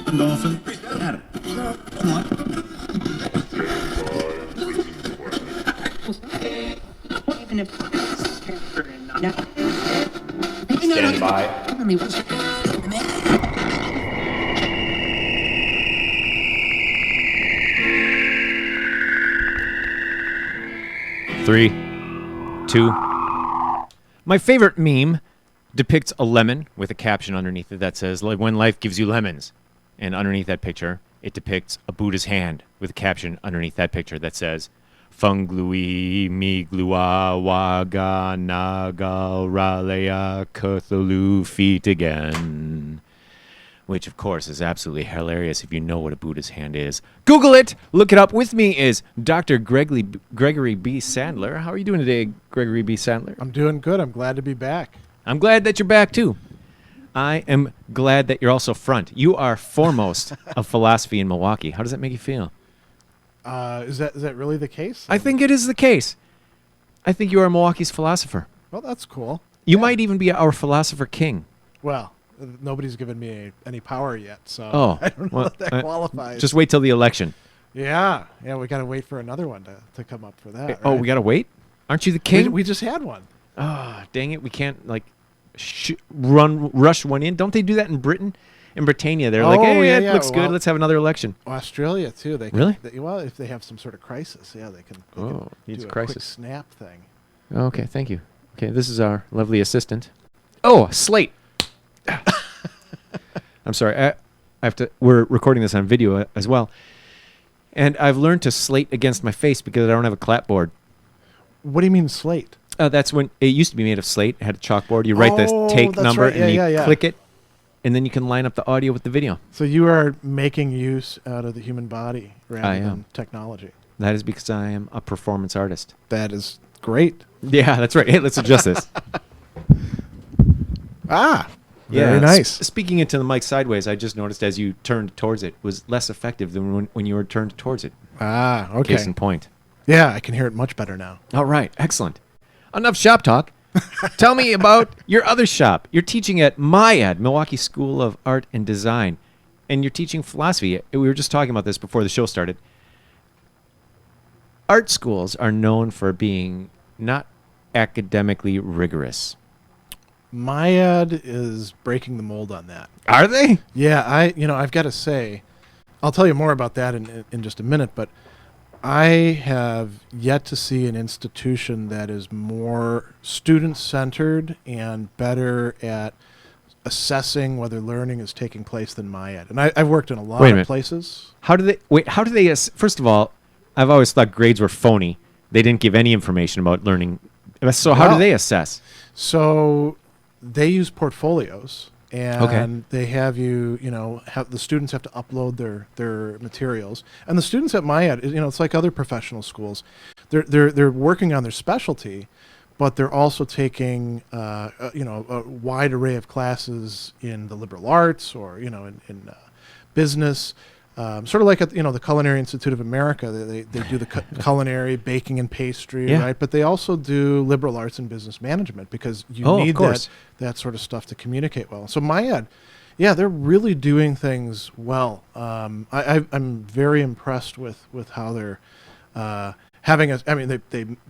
Dolphin. Stand by. 3, 2. My favorite meme depicts a lemon with a caption underneath it that says, "When life gives you lemons." And underneath that picture, it depicts a Buddha's hand with a caption underneath that picture that says, "Funglui mi glua waga nagal ralea Cthulhu feet again." Which, of course, is absolutely hilarious if you know what a Buddha's hand is. Google it! Look it up. With me is Dr. Gregory B. Sadler. How are you doing today, Gregory B. Sadler? I'm doing good. I'm glad to be back. I'm glad that you're back, too. I am glad that you're also front. You are foremost of philosophy in Milwaukee. How does that make you feel? Is that really the case? I think it is the case. I think you are Milwaukee's philosopher. Well, that's cool. You might even be our philosopher king. Well, nobody's given me any power yet, so Oh, I don't know well, if that qualifies. Just wait till the election. Yeah, we got to wait for another one to come up for that. Oh, right? we got to wait? Aren't you the king? We just had one. Oh, dang it. We can't, rush one in. Don't they do that in Britain? In Britannia, they're like, hey, it looks good. Let's have another election. Australia, too. They can, Really? Well, if they have some sort of crisis, they can needs do a crisis. quick snap thing. Okay, thank you. Okay, this is our lovely assistant. Oh, slate. I'm sorry. I have to. We're recording this on video as well, and I've learned to slate against my face because I don't have a clapboard. What do you mean slate? That's when it used to be made of slate. It had a chalkboard. You write the take that's number right. and you Yeah. click it, and then you can line up the audio with the video. So you are making use out of the human body rather I than am. Technology. That is because I am a performance artist. That is great. Yeah, that's right. Hey, let's adjust this. Very nice. Speaking into the mic sideways, I just noticed as you turned towards it was less effective than when you were turned towards it. Okay. Case in point. Yeah, I can hear it much better now. All right, excellent. Enough shop talk. Tell me about your other shop. You're teaching at MIAD, Milwaukee School of Art and Design, and you're teaching philosophy. We were just talking about this before the show started. Art schools are known for being not academically rigorous. MIAD is breaking the mold on that. Are they? Yeah, I've got to say, I'll tell you more about that in just a minute, but I have yet to see an institution that is more student-centered and better at assessing whether learning is taking place than MIAD. And I've worked in a lot of places. How do they, first of all, I've always thought grades were phony. They didn't give any information about learning. So how do they assess? So they use portfolios, and they have the students have to upload their materials. And the students at MIAD, it's like other professional schools. They're working on their specialty, but they're also taking a wide array of classes in the liberal arts or in business. Sort of like at the Culinary Institute of America, they do the culinary, baking and pastry, right? But they also do liberal arts and business management because you need that sort of stuff to communicate well. So MIAD, they're really doing things well. I'm very impressed with how they're having us. I mean,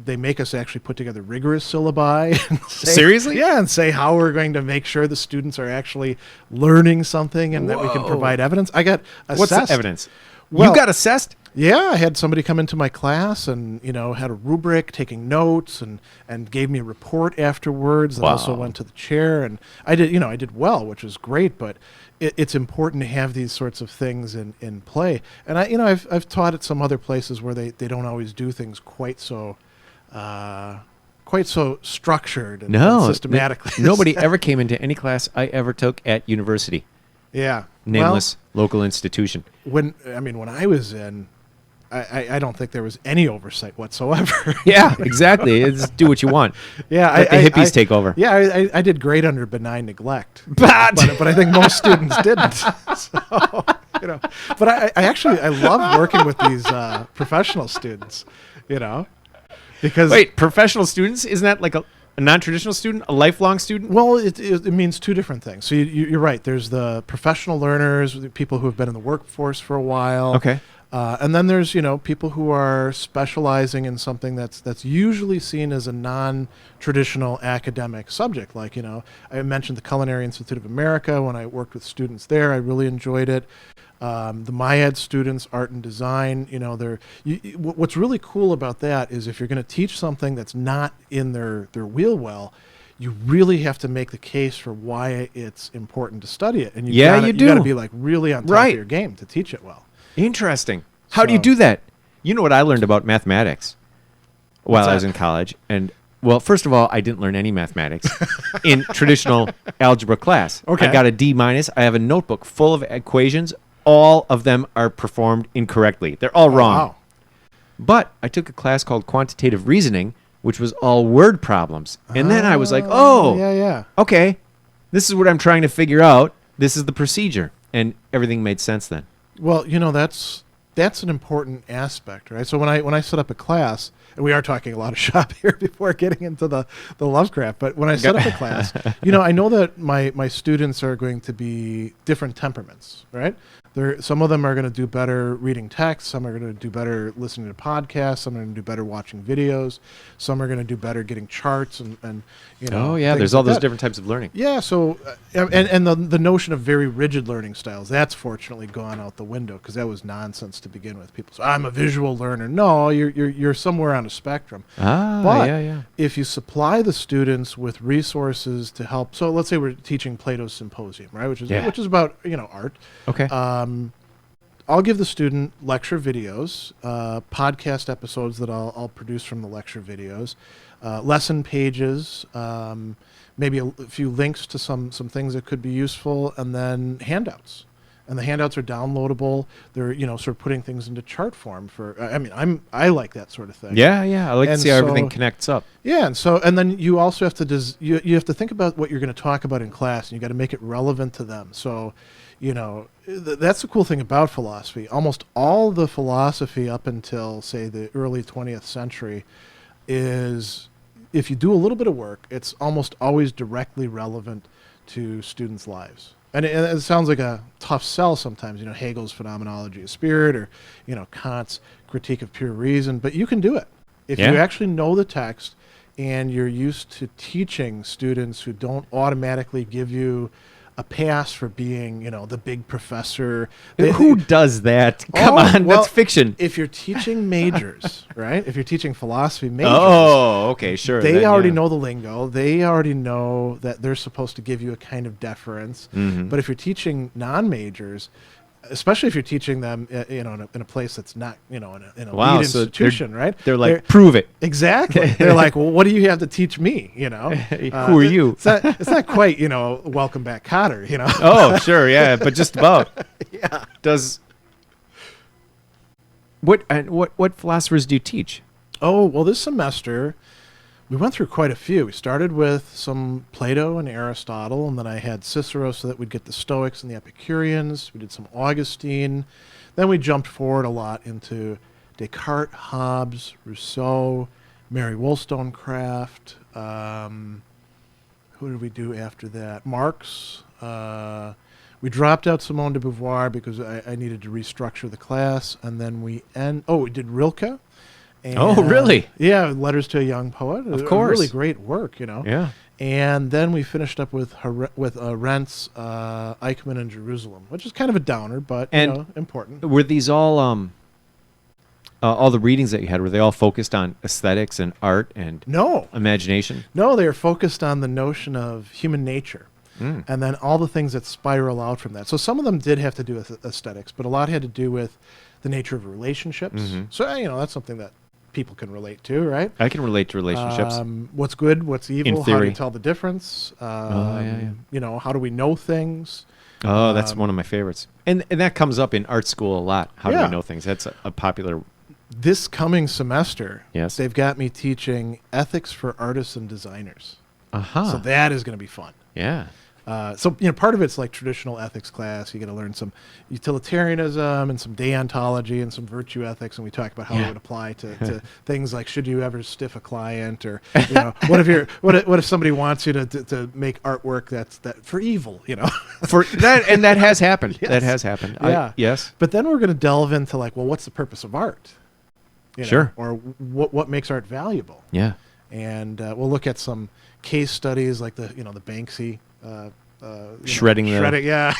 they make us actually put together rigorous syllabi. And Seriously? Yeah, and say how we're going to make sure the students are actually learning something and that we can provide evidence. I got assessed. What's the evidence? Well, you got assessed? Yeah, I had somebody come into my class and had a rubric, taking notes, and gave me a report afterwards. And also went to the chair, and I did well, which was great. But it's important to have these sorts of things in play. And I've taught at some other places where they don't always do things quite so structured and systematically. Nobody ever came into any class I ever took at university. Yeah, Nameless local institution. When I was in, I don't think there was any oversight whatsoever. Yeah, exactly. It's do what you want. Yeah, let the hippies take over. Yeah, I did great under benign neglect, but I think most students didn't. So, but I love working with these professional students. Because wait, professional students, isn't that like A non-traditional student? A lifelong student? Well, it means two different things. So you're right. There's the professional learners, the people who have been in the workforce for a while. Okay. And then there's, people who are specializing in something that's usually seen as a non-traditional academic subject. Like, I mentioned the Culinary Institute of America. When I worked with students there, I really enjoyed it. The MyEd students, art and design, what's really cool about that is if you're going to teach something that's not in their wheel well, you really have to make the case for why it's important to study it. And you got to be like really on top of your game to teach it well. Interesting. How do you do that? You know what I learned about mathematics while I was in college? And, well, first of all, I didn't learn any mathematics in traditional algebra class. Okay. I got a D-. I have a notebook full of equations. All of them are performed incorrectly. They're all wrong. Wow. But I took a class called quantitative reasoning, which was all word problems. And then I was like, okay, this is what I'm trying to figure out. This is the procedure. And everything made sense then. Well, that's an important aspect, right? So when I set up a class, and we are talking a lot of shop here before getting into the Lovecraft, but when I set up a class, I know that my students are going to be different temperaments, right? Some of them are going to do better reading text. Some are going to do better listening to podcasts. Some are going to do better watching videos. Some are going to do better getting charts and there's all those different types of learning. Yeah, so and the notion of very rigid learning styles, that's fortunately gone out the window because that was nonsense to begin with. People say, I'm a visual learner. No, you're somewhere on a spectrum. But if you supply the students with resources to help, so let's say we're teaching Plato's Symposium, right, which is about art. Okay. I'll give the student lecture videos, podcast episodes that I'll produce from the lecture videos, lesson pages, maybe a few links to some things that could be useful, and then handouts. And the handouts are downloadable. They're sort of putting things into chart form for. I like that sort of thing. Yeah. I like to see how everything connects up. Yeah, and then you also have to you have to think about what you're going to talk about in class, and you got to make it relevant to them. So, that's the cool thing about philosophy. Almost all the philosophy up until, say, the early 20th century is, if you do a little bit of work, it's almost always directly relevant to students' lives. And it sounds like a tough sell sometimes, Hegel's Phenomenology of Spirit or, Kant's Critique of Pure Reason, but you can do it. If you actually know the text and you're used to teaching students who don't automatically give you a pass for being, the big professor. Who does that? Come on, that's fiction. If you're teaching majors, right? If you're teaching philosophy majors. Oh, okay, sure. They already know the lingo. They already know that they're supposed to give you a kind of deference. Mm-hmm. But if you're teaching non-majors, especially if you're teaching them, in a place that's not, in a lead institution, right? They're like, prove it. Exactly. They're like, well, what do you have to teach me? Who are you? It's not quite, welcome back, Cotter. Oh, sure, yeah, but just about. Yeah. What philosophers do you teach? Oh, well, this semester we went through quite a few. We started with some Plato and Aristotle, and then I had Cicero so that we'd get the Stoics and the Epicureans. We did some Augustine. Then we jumped forward a lot into Descartes, Hobbes, Rousseau, Mary Wollstonecraft. Who did we do after that? Marx. We dropped out Simone de Beauvoir because I needed to restructure the class. And then we did Rilke. And, really? Yeah, Letters to a Young Poet. Of course. Really great work, Yeah. And then we finished up with Rent's Eichmann and Jerusalem, which is kind of a downer, but important. Were these all the readings that you had, were they all focused on aesthetics and art and imagination? No, they are focused on the notion of human nature. And then all the things that spiral out from that. So some of them did have to do with aesthetics, but a lot had to do with the nature of relationships. Mm-hmm. So, that's something that people can relate to, right? I can relate to relationships. What's good, what's evil, in theory. How do you tell the difference? How do we know things? Oh, that's one of my favorites. And that comes up in art school a lot. How do we know things? That's a popular... This coming semester, yes, they've got me teaching ethics for artists and designers. Uh-huh. So that is going to be fun. Yeah. So part of it's like traditional ethics class. You got to learn some utilitarianism and some deontology and some virtue ethics, and we talk about how it would apply to things like should you ever stiff a client, or what if somebody wants you to make artwork that's for evil, For that, and that has happened. Yes. That has happened. Yeah. Yes. But then we're going to delve into what's the purpose of art? Sure. Or what makes art valuable? Yeah. And we'll look at some case studies like the Banksy. Shredding. Yeah.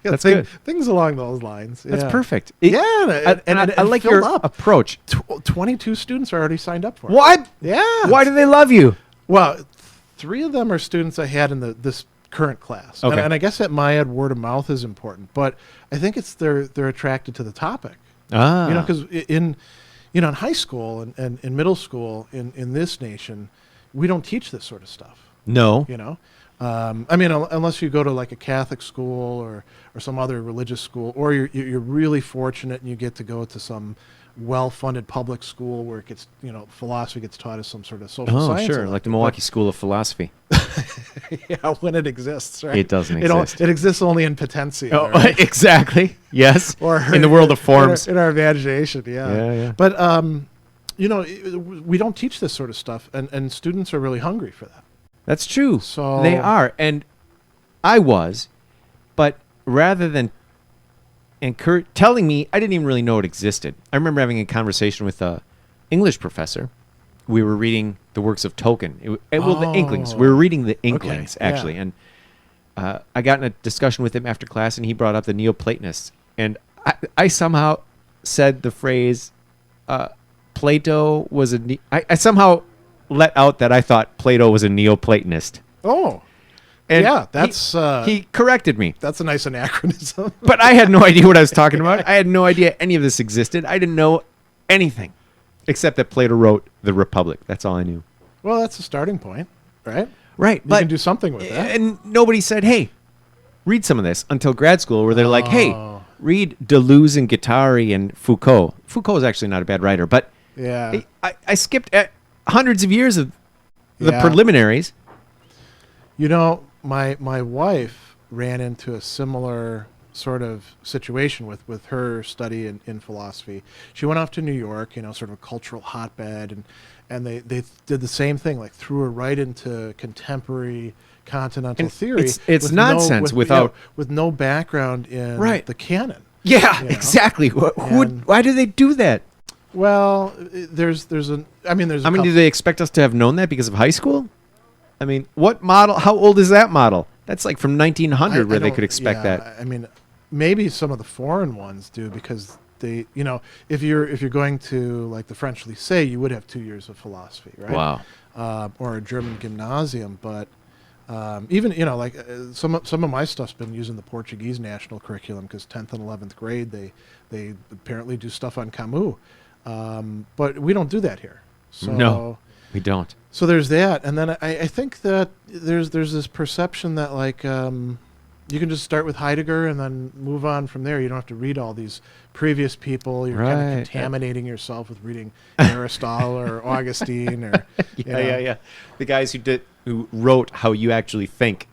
That's good. Things along those lines. That's yeah. perfect. I like your approach. 22 students are already signed up for it. What? Yeah. Why do they love you? Well, 3 of them are students I had in this current class. Okay. And I guess at my ed, word of mouth is important, but I think it's they're attracted to the topic. Because in high school and in middle school in this nation, we don't teach this sort of stuff. No. Unless you go to like a Catholic school or some other religious school, or you're really fortunate and you get to go to some well-funded public school where it gets, philosophy gets taught as some sort of social science. Oh, sure, like the Milwaukee School of Philosophy. Yeah, when it exists, right? It doesn't exist. It exists only in Potentia. Oh, right? Exactly. Yes. Or in the world of forms. In our imagination, yeah. Yeah. But we don't teach this sort of stuff, and students are really hungry for that. That's true. So they are, and I was, but rather than telling me, I didn't even really know it existed. I remember having a conversation with a English professor. We were reading the works of Tolkien. The Inklings. We were reading the Inklings, actually, and I got in a discussion with him after class, and he brought up the Neoplatonists, and I somehow said the phrase, Plato was I somehow let out that I thought Plato was a Neoplatonist. Oh. And yeah, that's... he corrected me. That's a nice anachronism. But I had no idea what I was talking about. I had no idea any of this existed. I didn't know anything except that Plato wrote The Republic. That's all I knew. Well, that's a starting point, right? Right. You can do something with that. And nobody said, hey, read some of this until grad school, where they're like, hey, read Deleuze and Guattari and Foucault. Foucault is actually not a bad writer, but yeah, I skipped hundreds of years of the preliminaries. My wife ran into a similar sort of situation with her study in philosophy. She went off to New York, sort of a cultural hotbed, and they did the same thing, like threw her right into contemporary continental theory. It's nonsense with no background in the canon. Yeah, exactly. Why do they do that? Well, there's do they expect us to have known that because of high school? I mean, what model? How old is that model? That's like from 1900, where they could expect that. I mean, maybe some of the foreign ones do, because they, if you're going to like the French lycée, you would have 2 years of philosophy, right? Wow. Or a German gymnasium, but even some of my stuff's been using the Portuguese national curriculum, because 10th and 11th grade they apparently do stuff on Camus, but we don't do that here. So no, we don't. So there's that, and then I think that there's this perception that you can just start with Heidegger and then move on from there. You don't have to read all these previous people. You're kind of contaminating yourself with reading Aristotle or Augustine or the guys who wrote how you actually think.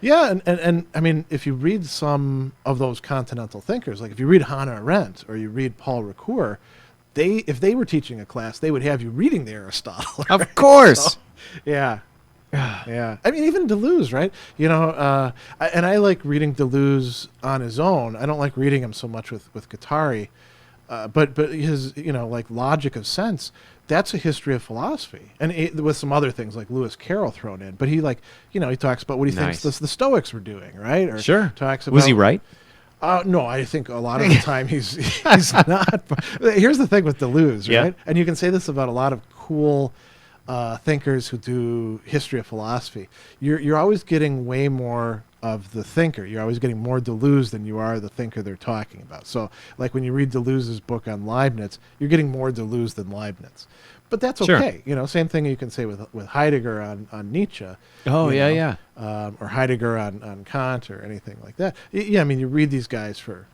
Yeah, and I mean, if you read some of those continental thinkers, like if you read Hannah Arendt or you read Paul Ricoeur, if they were teaching a class, they would have you reading the Aristotle. Right? Of course. So, yeah. Yeah. I mean, even Deleuze, right? And I like reading Deleuze on his own. I don't like reading him so much with Guattari. But his, logic of sense, that's a history of philosophy. And with some other things like Lewis Carroll thrown in. But he he talks about what he thinks the Stoics were doing, right? Or sure. Talks about, was he right? No, I think a lot of the time he's not. Here's the thing with Deleuze, right? And you can say this about a lot of cool thinkers who do history of philosophy. You're always getting way more of the thinker. You're always getting more Deleuze than you are the thinker they're talking about. So, like when you read Deleuze's book on Leibniz, you're getting more Deleuze than Leibniz. But that's okay. Sure. Same thing you can say with Heidegger on Nietzsche. Oh, or Heidegger on Kant or anything like that. Yeah, I mean, you read these guys for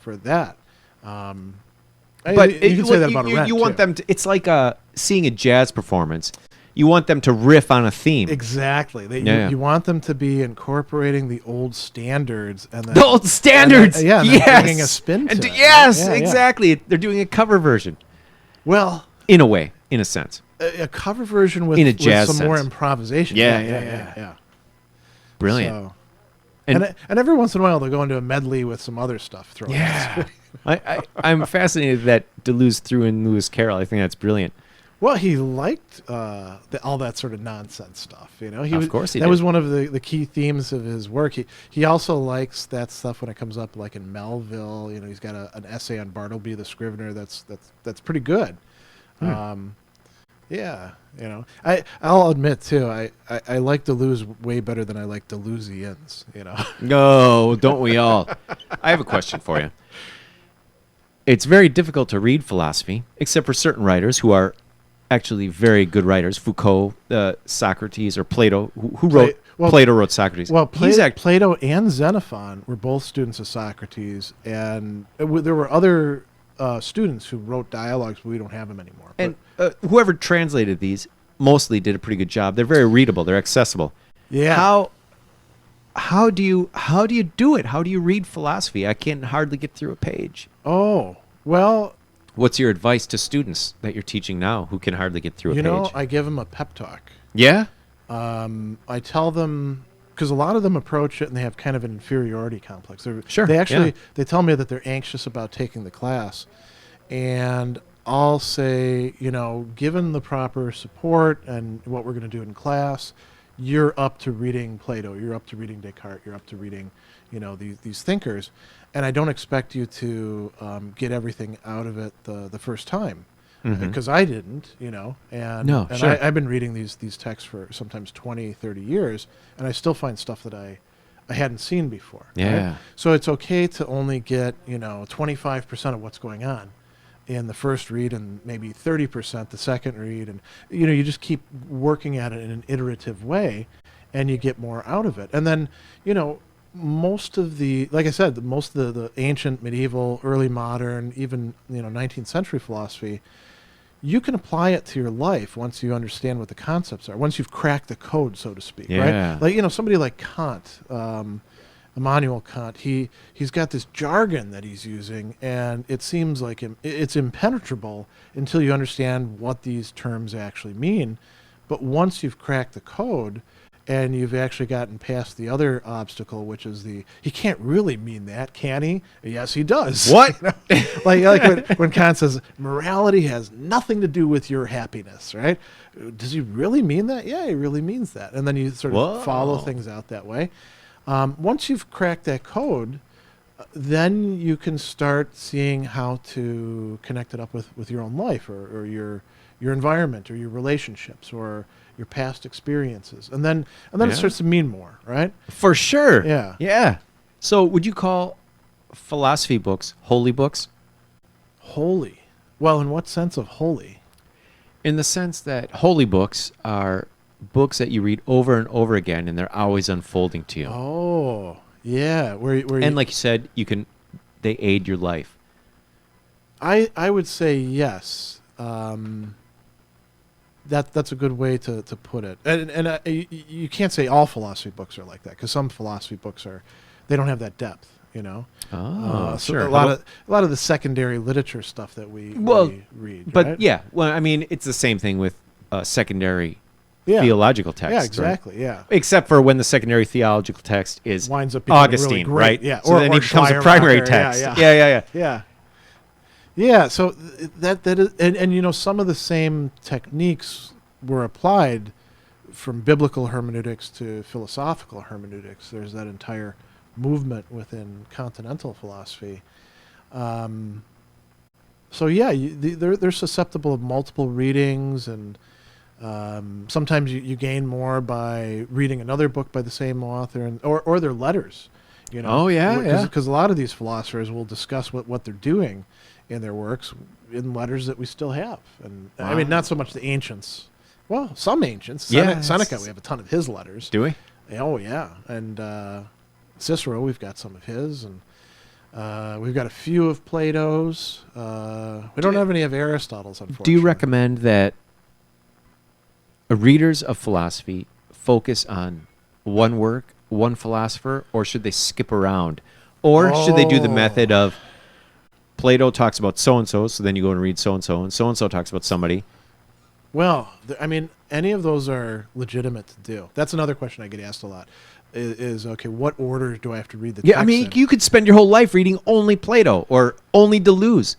that. But you can say that about Arendt, you want them to. It's like seeing a jazz performance. You want them to riff on a theme. Exactly. Yeah. You want them to be incorporating the old standards and then, The old standards. and then Yes. bringing a spin to it. Yes, Yeah, yeah. exactly. They're doing a cover version. Well, In a way, in a sense. a cover version with, In a jazz with some more sense. improvisation. Yeah. Brilliant. So, And- and every once in a while they'll go into a medley with some other stuff thrown in. Yeah. I'm fascinated that Deleuze threw in Lewis Carroll. I think that's brilliant. Well, he liked all that sort of nonsense stuff, you know. Of course he that did. was one of the key themes of his work. He also likes that stuff when it comes up, like in Melville. You know, he's got an essay on Bartleby the Scrivener that's pretty good. Yeah, you know, I'll admit too, I like Deleuze way better than I like Deleuzians. You know. No, don't we all? I have a question for you. It's very difficult to read philosophy, except for certain writers who are actually very good writers. Foucault, Socrates, or Plato, who wrote Plato wrote Socrates. Well, Plato and Xenophon were both students of Socrates, and there were other students who wrote dialogues, but we don't have them anymore. And whoever translated these mostly did a pretty good job. They're very readable. They're accessible. Yeah. How do you do it? How do you read philosophy? I can hardly get through a page. Oh, well, What's your advice to students that you're teaching now who can hardly get through a you page? know, I give them a pep talk. Yeah? I tell them, because a lot of them approach it and they have kind of an inferiority complex. Sure, They tell me that they're anxious about taking the class. And I'll say, you know, given the proper support and what we're going to do in class, you're up to reading Plato, you're up to reading Descartes, you're up to reading, you know, these thinkers. And I don't expect you to get everything out of it the first time. Because I didn't, you know, and Sure. I've been reading these texts for sometimes 20, 30 years, and I still find stuff that I hadn't seen before. Yeah. Right? So it's okay to only get, you know, 25% of what's going on in the first read and maybe 30% the second read. And, you know, you just keep working at it in an iterative way and you get more out of it. And then, you know, most of the, like I said, most of the ancient, medieval, early modern, even, you know, 19th century philosophy, you can apply it to your life once you understand what the concepts are, once you've cracked the code, so to speak, Yeah. right? Like, you know, somebody like Kant, Immanuel Kant, he's got this jargon that he's using, and it seems like it's impenetrable until you understand what these terms actually mean. But once you've cracked the code, and you've actually gotten past the other obstacle, which is he can't really mean that, can he? Yes, he does. What? You know? like when Kant says morality has nothing to do with your happiness, right? Does he really mean that? Yeah, he really means that. And then you sort of follow things out that way. Once you've cracked that code, then you can start seeing how to connect it up with your own life or your environment or your relationships or your past experiences, and then it starts to mean more, right? For sure. Yeah. Yeah. So would you call philosophy books holy books? Holy. Well, in what sense of holy? In the sense that holy books are books that you read over and over again, and they're always unfolding to you. Oh, yeah. And like you said, they aid your life. I would say yes. That's a good way to put it. And you can't say all philosophy books are like that, because some philosophy books they don't have that depth, you know. Oh, so sure. A lot of the secondary literature stuff that we read. But right? yeah, well, I mean, it's the same thing with secondary Yeah. theological text. Yeah, exactly. Yeah. Except for when the secondary theological text is Winds up becoming Augustine, really great. right? Yeah. So then it becomes a primary text. Yeah. Yeah. So that is, and you know, some of the same techniques were applied from biblical hermeneutics to philosophical hermeneutics. There's that entire movement within continental philosophy. So yeah, they're susceptible of multiple readings, and sometimes you gain more by reading another book by the same author, or their letters. You know. Oh yeah. Because a lot of these philosophers will discuss what they're doing in their works in letters that we still have, and I mean, not so much the ancients. Well, some ancients. Seneca, we have a ton of his letters. Do we? Oh yeah, and Cicero, we've got some of his, and we've got a few of Plato's. We don't have any of Aristotle's, unfortunately. Do you recommend that readers of philosophy focus on one work, one philosopher, or should they skip around? Or should they do the method of Plato talks about so-and-so, so then you go and read so-and-so, and so-and-so talks about somebody? Well, I mean, any of those are legitimate to do. That's another question I get asked a lot. Is okay, what order do I have to read the text Yeah, I mean, in? you could spend your whole life reading only Plato or only Deleuze.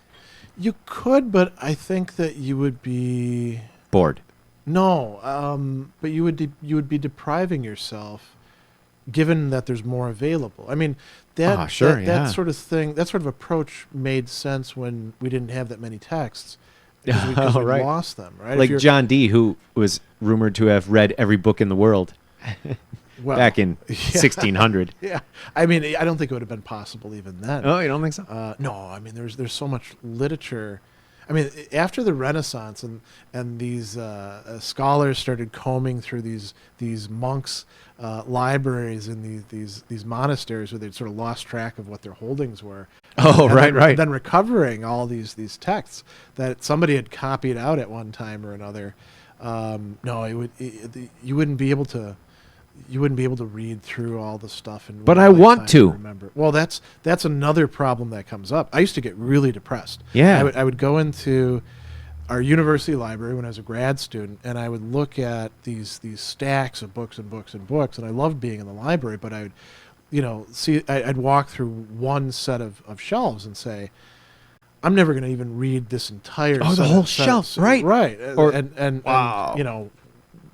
You could, but I think that you would be Bored. no. But you would be depriving yourself, given that there's more available. I mean, that sort of thing, that sort of approach made sense when we didn't have that many texts. Because we Right. lost them, right? Like John Dee, who was rumored to have read every book in the world back in 1600. Yeah, I mean, I don't think it would have been possible even then. Oh, you don't think so? No, I mean, there's so much literature. I mean, after the Renaissance and these scholars started combing through these monks' libraries and these monasteries where they'd sort of lost track of what their holdings were. Oh, right. And then recovering all these texts that somebody had copied out at one time or another. No, you wouldn't be able to. You wouldn't be able to read through all the stuff. But I want to. Remember. Well, that's another problem that comes up. I used to get really depressed. Yeah. I would go into our university library when I was a grad student, and I would look at these stacks of books and books and books, and I loved being in the library, but I would, I'd walk through one set of shelves and say, I'm never going to even read this entire the whole shelf, right. Right. Or, and wow.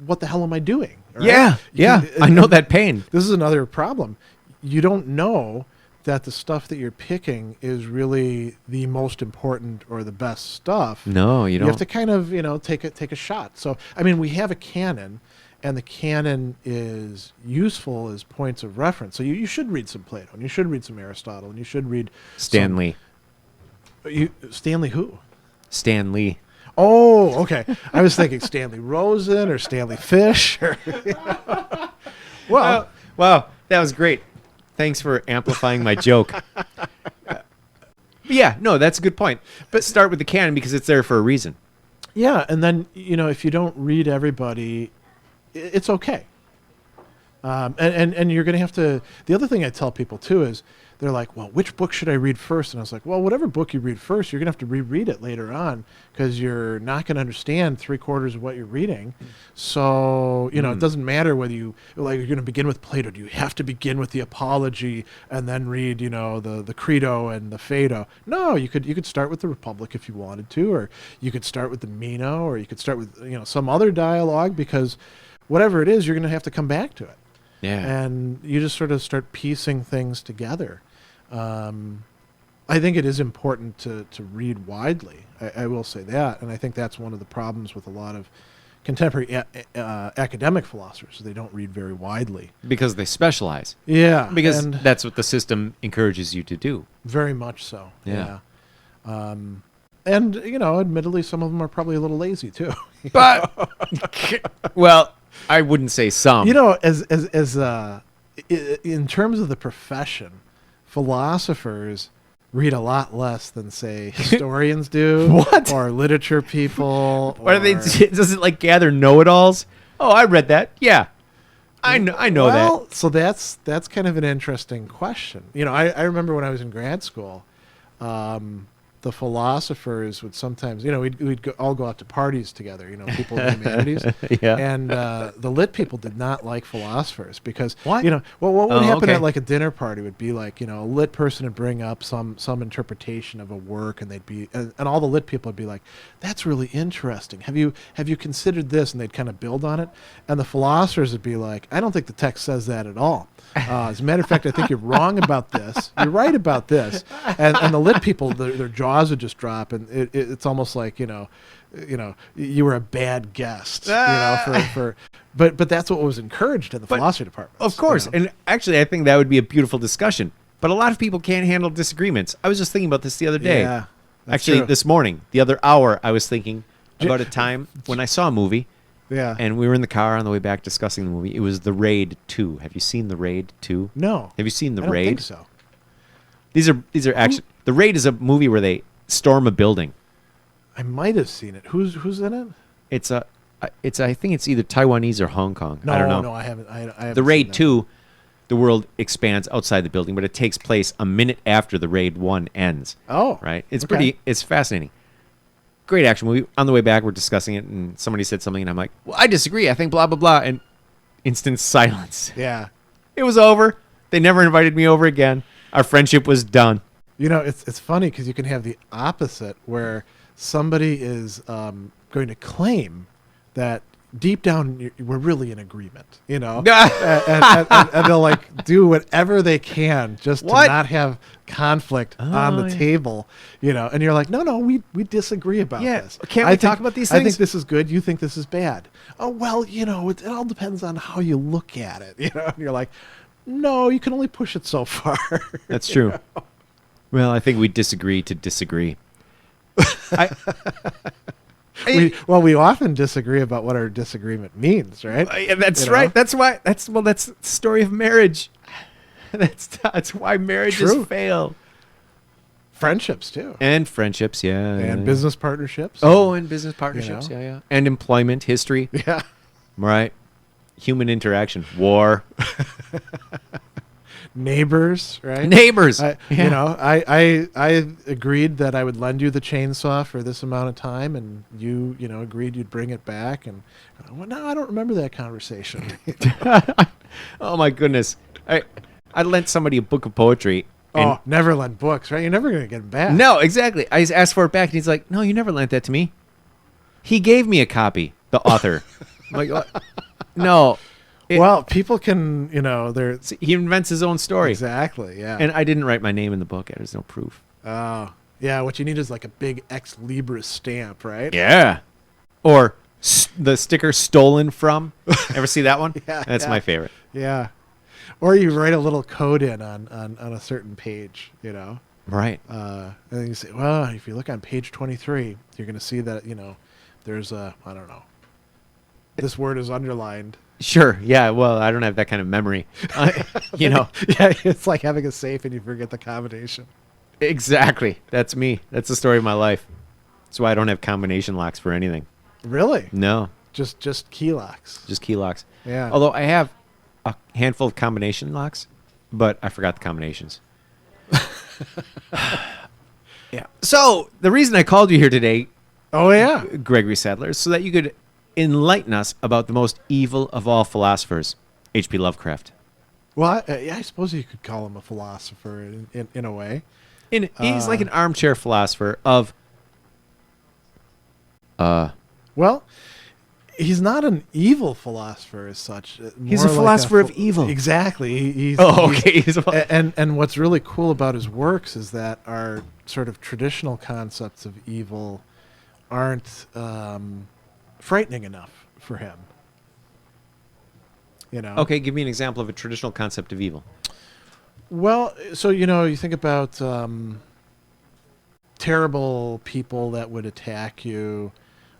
What the hell am I doing? Yeah. Right? I know that pain. This is another problem. You don't know that the stuff that you're picking is really the most important or the best stuff. No, you don't. You have to kind of, take a shot. So, I mean, we have a canon, and the canon is useful as points of reference. So you should read some Plato, and you should read some Aristotle, and you should read Stanley. Stanley who? Stan Lee. Oh, okay. I was thinking Stanley Rosen or Stanley Fish. Well, wow, that was great. Thanks for amplifying my joke. Yeah, no, that's a good point. But start with the canon because it's there for a reason. Yeah, and then, if you don't read everybody, it's okay. And you're going to have to... The other thing I tell people, too, is they're like, well, which book should I read first? And I was like, well, whatever book you read first, you're going to have to reread it later on because you're not going to understand 3/4 of what you're reading. So, it doesn't matter whether you're going to begin with Plato. Do you have to begin with the Apology and then read, the Credo and the Phaedo? No, you could start with the Republic if you wanted to, or you could start with the Meno, or you could start with, some other dialogue, because whatever it is, you're going to have to come back to it. Yeah. And you just sort of start piecing things together. I think it is important to read widely. I will say that. And I think that's one of the problems with a lot of contemporary academic philosophers. They don't read very widely. Because they specialize. Yeah. Because that's what the system encourages you to do. Very much so. Yeah. And, admittedly, some of them are probably a little lazy, too. But, well... I wouldn't say some. As in terms of the profession, philosophers read a lot less than, say, historians do. What? Or literature people. What are they? Does it like gather know-it-alls? Oh, I read that. Yeah, I know that. Well, so that's kind of an interesting question. I remember when I was in grad school, the philosophers would sometimes, we'd all go out to parties together, people in the humanities. Yeah. And the lit people did not like philosophers because, what? What would happen okay. at like a dinner party would be like, a lit person would bring up some interpretation of a work, and they'd be, and all the lit people would be like, that's really interesting. Have you considered this? And they'd kind of build on it. And the philosophers would be like, I don't think the text says that at all. As a matter of fact, I think you're wrong about this. You're right about this. And the lit people, their jaws would just drop, and it's almost like you were a bad guest. But that's what was encouraged in the philosophy department. Of course, and actually, I think that would be a beautiful discussion. But a lot of people can't handle disagreements. I was just thinking about this the other day. Yeah, actually, true. This morning, the other hour, I was thinking about a time when I saw a movie. Yeah. And we were in the car on the way back discussing the movie. It was The Raid 2. Have you seen The Raid 2? No. Have you seen The I don't Raid? think so. These are action. The Raid is a movie where they storm a building. I might have seen it. Who's in it? It's a I think it's either Taiwanese or Hong Kong. No, I don't know. no, I haven't. I haven't The seen Raid that. 2, the world expands outside the building, but it takes place a minute after the Raid 1 ends. Oh, Right? It's okay. it's fascinating. Great action movie. On the way back, we're discussing it, and somebody said something, and I'm like, well, I disagree. I think blah, blah, blah. And instant silence. Yeah. It was over. They never invited me over again. Our friendship was done. You know, it's funny because you can have the opposite where somebody is going to claim that deep down we're really in agreement, you know, and they'll like do whatever they can just What? to not have conflict on the yeah. table, you know, and you're like, no, we disagree about Yeah, this. can't we talk about these I think things? this is good. You think this is bad. Oh, well, you know, it all depends on how you look at it, you know, and you're like, no, you can only push it so far. That's true. Well, I think we disagree to disagree. We often disagree about what our disagreement means, right? That's You know? right. That's why. That's the story of marriage. That's why marriages True. fail. Friendships too, And friendships, yeah. and yeah. business partnerships. Oh, and business partnerships, know? yeah. And employment history, yeah. right? Human interaction, war, Neighbors, right? neighbors. I, Yeah. You know, I agreed that I would lend you the chainsaw for this amount of time, and you know, agreed you'd bring it back. And well, no, I don't remember that conversation. Oh my goodness! I lent somebody a book of poetry. And Oh, never lend books, right? You're never gonna get them back. no, exactly. I asked for it back, and he's like, "No, you never lent that to me." He gave me a copy. The author. I'm like, what? No. Well, people can, you know, they're He invents his own story. exactly, yeah. And I didn't write my name in the book. There's no proof. Oh, yeah. What you need is like a big ex libris stamp, right? Yeah. Or the sticker stolen from. Ever see that one? Yeah, That's yeah. my favorite. Yeah. Or you write a little code in on a certain page, you know. Right. And then you say, well, if you look on page 23, you're going to see that, you know, there's a, I don't know, this word is underlined. Sure. Yeah. Well, I don't have that kind of memory. You know. Yeah, it's like having a safe and you forget the combination. Exactly. That's me. That's the story of my life. That's why I don't have combination locks for anything. Really? No. Just key locks. Just key locks. Yeah. Although I have a handful of combination locks, but I forgot the combinations. Yeah. So the reason I called you here today, Oh, yeah. Gregory Sadler, is so that you could enlighten us about the most evil of all philosophers, H.P. Lovecraft. Well, yeah, I suppose you could call him a philosopher in a way. He's like an armchair philosopher of. Well, he's not an evil philosopher as such. He's More a like philosopher of evil. Exactly. He's, Oh, he's- okay. and what's really cool about his works is that our sort of traditional concepts of evil aren't frightening enough for him. You know. Okay, give me an example of a traditional concept of evil. Well, so you know, you think about terrible people that would attack you.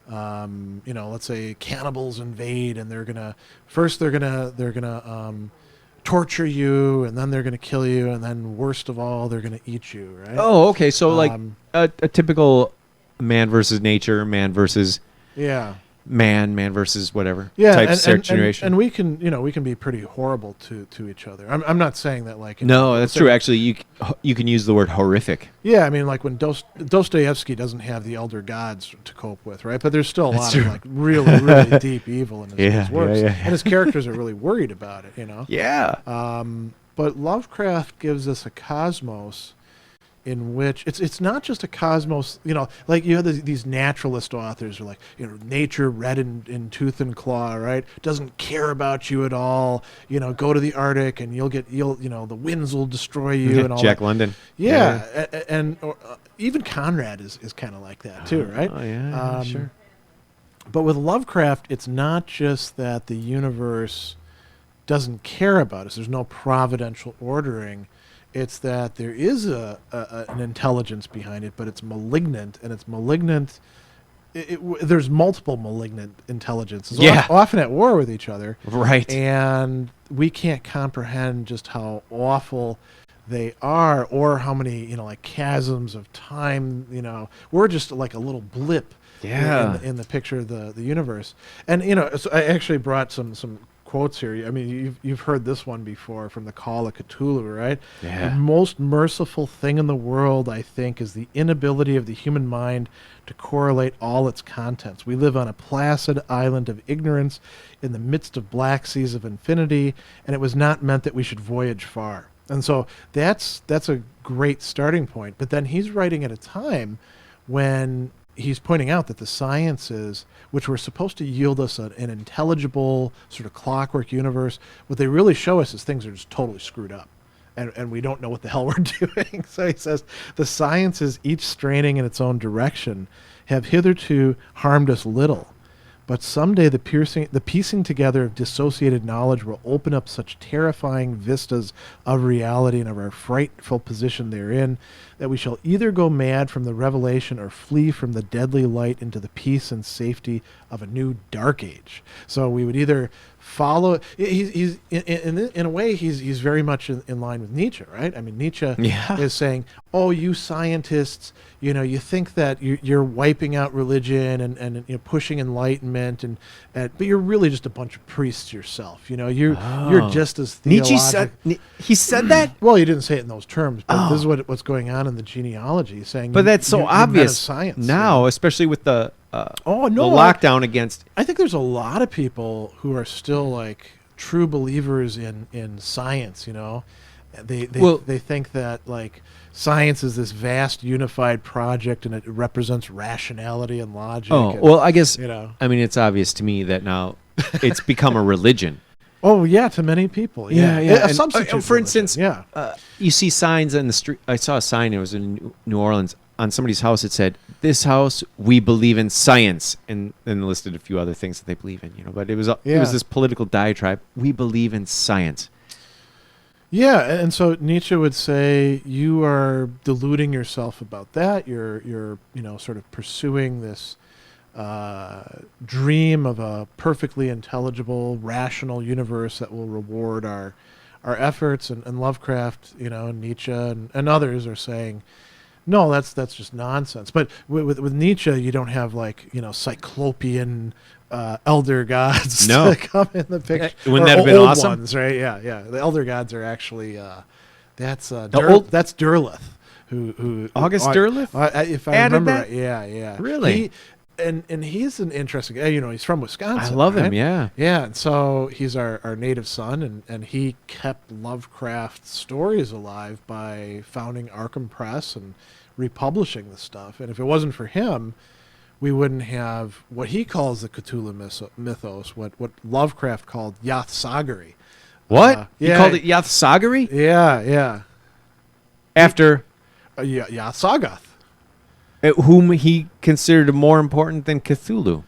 You know, let's say cannibals invade, and they're gonna torture you, and then they're gonna kill you, and then worst of all, they're gonna eat you. Right? Oh, okay. So like Um, a typical man versus nature, man versus yeah. man versus whatever Yeah, type and situation. we can, you know, we can be pretty horrible to each other. I'm not saying that like No, that's so- true. Actually, you can use the word horrific. Yeah, I mean, like when Dostoevsky doesn't have the elder gods to cope with, right? But there's still a lot true. of like really, really deep evil in his works, yeah. and his characters are really worried about it, you know. Yeah. But Lovecraft gives us a cosmos in which it's not just a cosmos, you know, like you have these naturalist authors who are like, you know, nature red in tooth and claw, right? Doesn't care about you at all. You know, go to the Arctic and you'll you know, the winds will destroy you and all Jack that. London. Yeah, and even Conrad is kind of like that too, right? Oh yeah, sure. But with Lovecraft, it's not just that the universe doesn't care about us. There's no providential ordering. It's that there is an intelligence behind it, but it's malignant, and it's malignant. There's multiple malignant intelligences, Yeah. often at war with each other. Right. And we can't comprehend just how awful they are, or how many, you know, like chasms of time, you know, we're just like a little blip in the picture of the universe. And so I actually brought some quotes here. I mean, you've heard this one before from the Call of Cthulhu, right? Yeah. The most merciful thing in the world, I think, is the inability of the human mind to correlate all its contents. We live on a placid island of ignorance in the midst of black seas of infinity, and it was not meant that we should voyage far. And so that's a great starting point. But then he's writing at a time when he's pointing out that the sciences, which were supposed to yield us an intelligible sort of clockwork universe, what they really show us is things are just totally screwed up. And we don't know what the hell we're doing. So he says, the sciences, each straining in its own direction, have hitherto harmed us little. But someday the piecing together of dissociated knowledge will open up such terrifying vistas of reality and of our frightful position therein, that we shall either go mad from the revelation or flee from the deadly light into the peace and safety of a new dark age. So we would either follow. He's in a way he's very much in line with Nietzsche, right? I mean, Nietzsche is saying, "Oh, you scientists, you think that you're wiping out religion and pushing enlightenment, but you're really just a bunch of priests yourself. You're just as theological." He said that. Well, he didn't say it in those terms, but this is what's going on in the genealogy, saying. But that's so obvious science now, especially with the the lockdown against. I think there's a lot of people who are still like true believers in science. They think that like science is this vast unified project and it represents rationality and logic. I guess I mean, it's obvious to me that now it's become a religion. Oh yeah, to many people. Yeah. A substitute. For instance, yeah. You see signs in the street. I saw a sign. It was in New Orleans on somebody's house. It said, "This house, we believe in science," and then listed a few other things that they believe in. But it was this political diatribe. We believe in science. Yeah, and so Nietzsche would say you are deluding yourself about that. You're sort of pursuing this dream of a perfectly intelligible, rational universe that will reward our efforts. And Lovecraft, and Nietzsche and others are saying, no, that's just nonsense. But with Nietzsche, you don't have like cyclopean elder gods to come in the picture. Wouldn't that have been awesome? Ones, right? Yeah. The elder gods are actually that's Derleth, who August Derleth. If I remember right, yeah. Really. And he's an interesting. He's from Wisconsin. I love right? him. Yeah. Yeah, and so he's our native son, and he kept Lovecraft stories alive by founding Arkham Press and republishing the stuff. And if it wasn't for him, we wouldn't have what he calls the Cthulhu mythos, what Lovecraft called Yath-Sagari. What? He called it Yath-Sagari? Yeah. After? Yath-Sagath. Whom he considered more important than Cthulhu.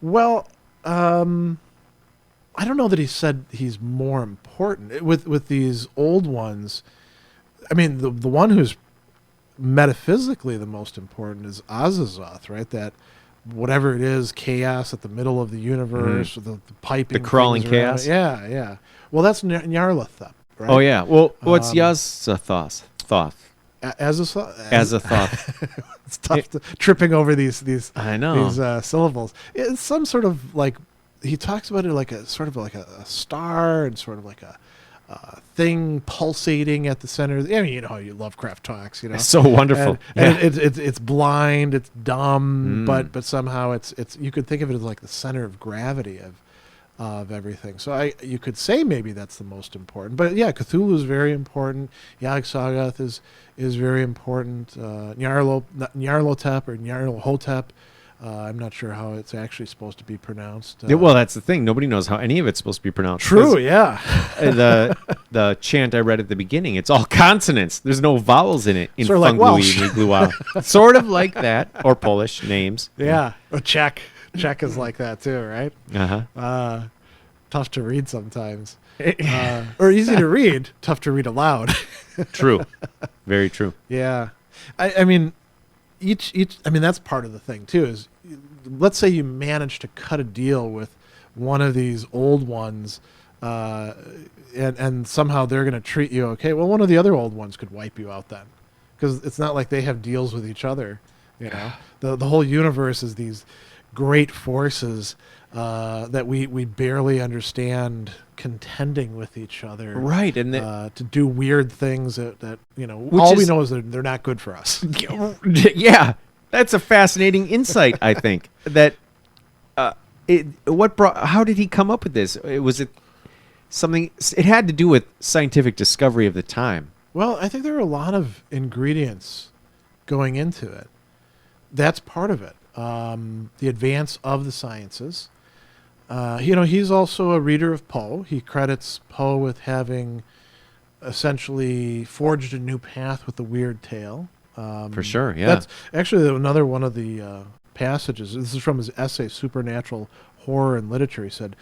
Well, I don't know that he said he's more important. With these old ones, I mean, the one who's metaphysically the most important is Azazoth, right? That whatever it is, chaos at the middle of the universe, the piping, the crawling chaos. Yeah. Well, that's Nyarlathotep, right? Oh yeah. Well, what's Yazathoth? Azathoth. It's tough tripping over these I know these syllables. It's some sort of like he talks about it like a sort of like a star and sort of like a thing pulsating at the center. I mean, you know how Lovecraft talks. It's so wonderful. And it's blind, it's dumb, but somehow it's you could think of it as like the center of gravity of everything. So you could say maybe that's the most important. But yeah, Cthulhu is very important. Yog-Sothoth is very important. Nyarlathotep or Nyarlathotep. I'm not sure how it's actually supposed to be pronounced. Well, that's the thing. Nobody knows how any of it's supposed to be pronounced. True, yeah. The chant I read at the beginning, it's all consonants. There's no vowels in it. In sort of like Welsh. Sort of like that. Or Polish names. Yeah. Or Czech. Czech is like that too, right? Uh-huh. Tough to read sometimes. Or easy to read, tough to read aloud. True. Very true. Yeah. I mean, that's part of the thing too, is let's say you manage to cut a deal with one of these old ones, and somehow they're going to treat you okay. Well, one of the other old ones could wipe you out then, because it's not like they have deals with each other. You know, the whole universe is these great forces that we barely understand contending with each other, right? And to do weird things that all we know is that they're not good for us. Yeah, that's a fascinating insight. I think that how did he come up with this? Was it something? It had to do with scientific discovery of the time. Well, I think there are a lot of ingredients going into it. That's part of it. The advance of the sciences. He's also a reader of Poe. He credits Poe with having essentially forged a new path with the weird tale. For sure, yeah. That's actually another one of the passages. This is from his essay, Supernatural Horror and Literature. He said,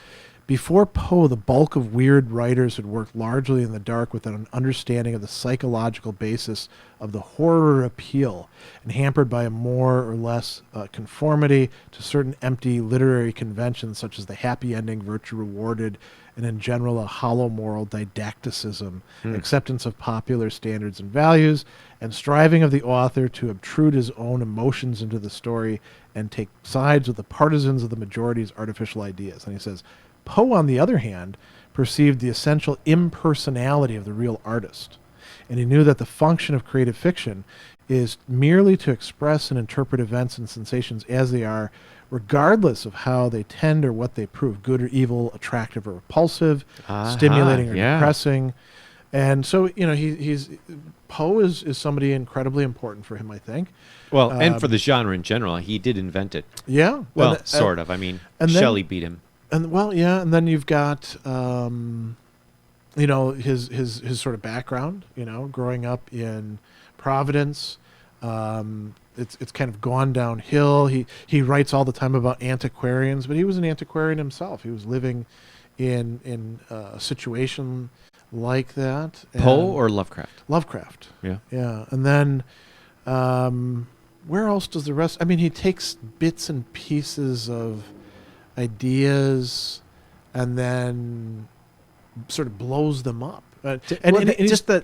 before Poe, the bulk of weird writers had worked largely in the dark without an understanding of the psychological basis of the horror appeal, and hampered by a more or less conformity to certain empty literary conventions such as the happy ending, virtue rewarded, and in general a hollow moral didacticism, acceptance of popular standards and values, and striving of the author to obtrude his own emotions into the story and take sides with the partisans of the majority's artificial ideas. And he says, Poe, on the other hand, perceived the essential impersonality of the real artist, and he knew that the function of creative fiction is merely to express and interpret events and sensations as they are, regardless of how they tend or what they prove, good or evil, attractive or repulsive, stimulating or depressing. And so, Poe is somebody incredibly important for him, I think. Well, and for the genre in general, he did invent it. Yeah. Well, sort of. I mean, Shelley beat him. And then you've got, his sort of background, growing up in Providence. It's kind of gone downhill. He writes all the time about antiquarians, but he was an antiquarian himself. He was living in a situation like that. Poe or Lovecraft? Lovecraft. Yeah. Yeah. And then where else does the rest... I mean, he takes bits and pieces of ideas and then sort of blows them up. The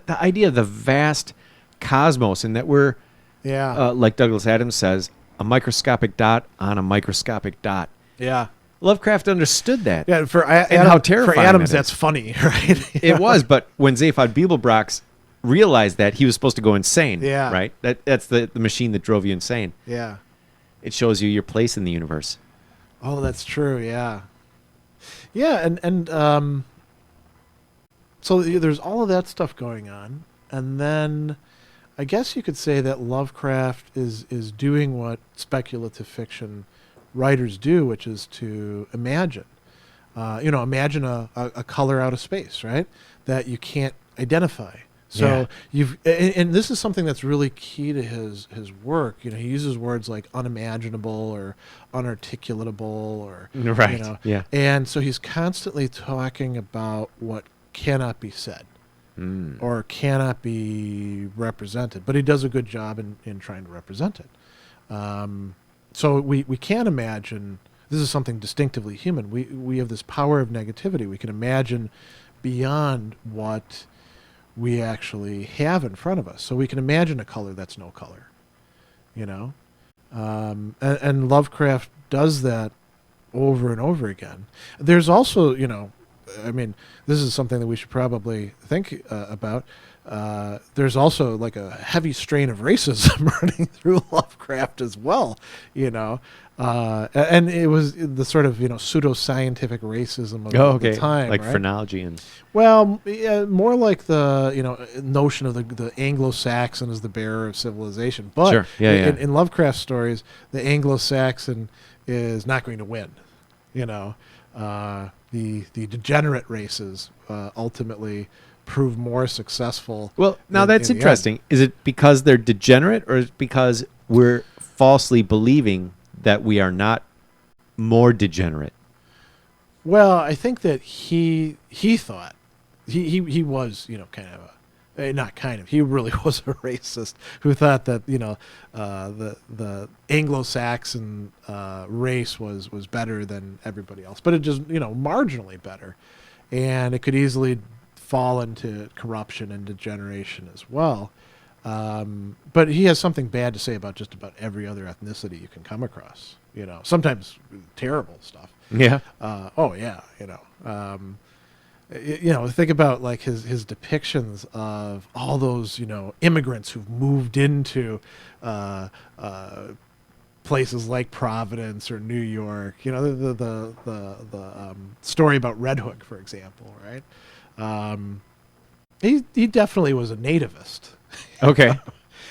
idea of the vast cosmos, and that we're, like Douglas Adams says, a microscopic dot on a microscopic dot. Yeah. Lovecraft understood that. Yeah, how terrifying for Adams, that that's funny, right? It was, but when Zaphod Beeblebrox realized that, he was supposed to go insane. Yeah. Right? That's the machine that drove you insane. Yeah. It shows you your place in the universe. Oh, that's true. Yeah. Yeah, and so there's all of that stuff going on, and then I guess you could say that Lovecraft is doing what speculative fiction writers do, which is to imagine. Imagine a color out of space, right? That you can't identify. So and this is something that's really key to his work. He uses words like unimaginable or unarticulatable or right. And so he's constantly talking about what cannot be said or cannot be represented. But he does a good job in trying to represent it. So we can't imagine. This is something distinctively human. We have this power of negativity. We can imagine beyond what we actually have in front of us. So we can imagine a color that's no color, and Lovecraft does that over and over again. There's also, this is something that we should probably think about. There's also like a heavy strain of racism running through Lovecraft as well, and it was the sort of pseudoscientific racism of the time, like right? phrenology and more like the notion of the Anglo-Saxon as the bearer of civilization. But sure. In Lovecraft stories, the Anglo-Saxon is not going to win. The degenerate races ultimately prove more successful. Well, now that's interesting. Is it because they're degenerate, or is it because we're falsely believing that we are not more degenerate? Well, I think that he thought he was kind of he really was a racist who thought that the Anglo-Saxon race was better than everybody else, but it just marginally better, and it could easily fall into corruption and degeneration as well. But he has something bad to say about just about every other ethnicity you can come across. Sometimes terrible stuff. Yeah. Oh yeah, think about like his depictions of all those immigrants who've moved into places like Providence or New York. The story about Red Hook, for example, right? He definitely was a nativist. Okay.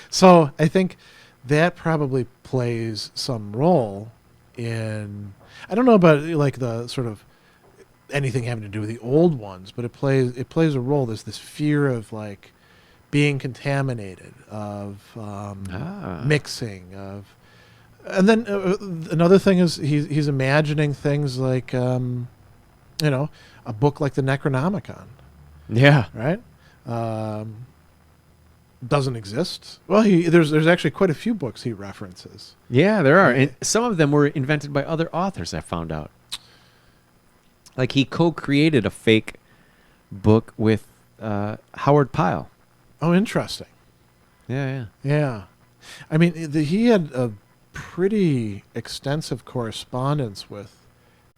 So I think that probably plays some role in. I don't know about like the sort of anything having to do with the old ones, but it plays a role. There's this fear of like being contaminated, of mixing, and then another thing is he's imagining things like a book like the Necronomicon. Yeah. Right. Doesn't exist. Well, there's actually quite a few books he references. Yeah, there are, and some of them were invented by other authors. I found out. Like he co-created a fake book with Howard Pyle. Oh, interesting. Yeah. I mean, he had a pretty extensive correspondence with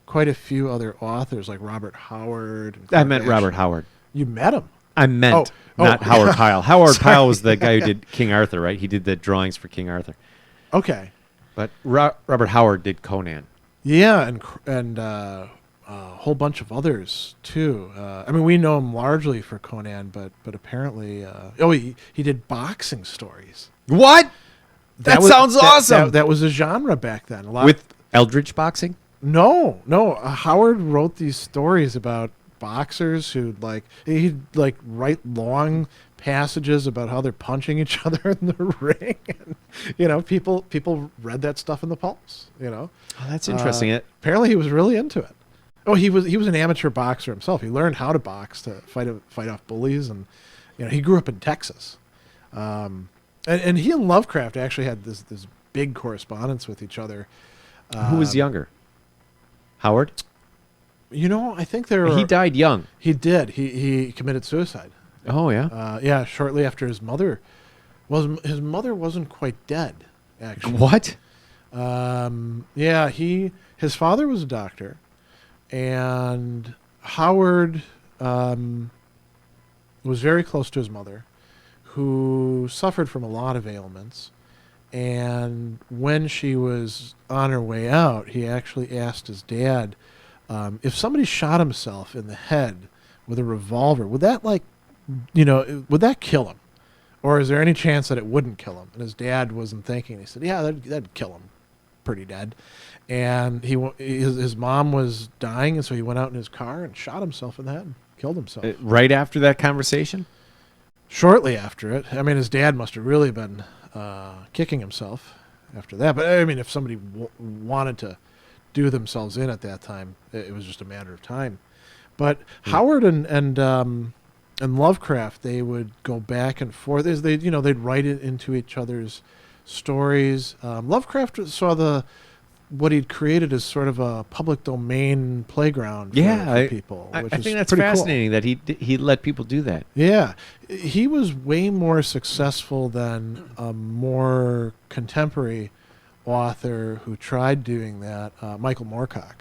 quite a few other authors, like Robert Howard. I meant Robert Howard. You met him? I meant not Howard Pyle. Howard Pyle was the guy who did King Arthur, right? He did the drawings for King Arthur. Okay. But Robert Howard did Conan. Yeah, and a whole bunch of others too. I mean, we know him largely for Conan, but apparently, he did boxing stories. What? That sounds awesome. That was a genre back then. With Eldritch boxing? No. Howard wrote these stories about boxers he'd write long passages about how they're punching each other in the ring, and people read that stuff in the pulps. Oh, that's interesting. Apparently, he was really into it. Oh, he was an amateur boxer himself. He learned how to box to fight off bullies, and he grew up in Texas. And he and Lovecraft actually had this big correspondence with each other. Who was younger? Howard? I think he died young. He did. He committed suicide. Oh, yeah? Yeah, shortly after his mother. Well, his mother wasn't quite dead, actually. What? Yeah, his father was a doctor, and Howard was very close to his mother, who suffered from a lot of ailments. And when she was on her way out, he actually asked his dad, if somebody shot himself in the head with a revolver, would that would that kill him? Or is there any chance that it wouldn't kill him? And his dad wasn't thinking. He said, yeah, that'd kill him pretty dead. And his mom was dying, and so he went out in his car and shot himself in the head and killed himself. Right after that conversation? Shortly after it. I mean, his dad must have really been kicking himself after that. But, I mean, if somebody wanted to do themselves in at that time, it was just a matter of time. But Howard and Lovecraft, they would go back and forth as they'd write it into each other's stories. Lovecraft saw what he'd created as sort of a public domain playground for people. I think that's fascinating cool. that he let people do that. Yeah. He was way more successful than a more contemporary author who tried doing that, Michael Moorcock.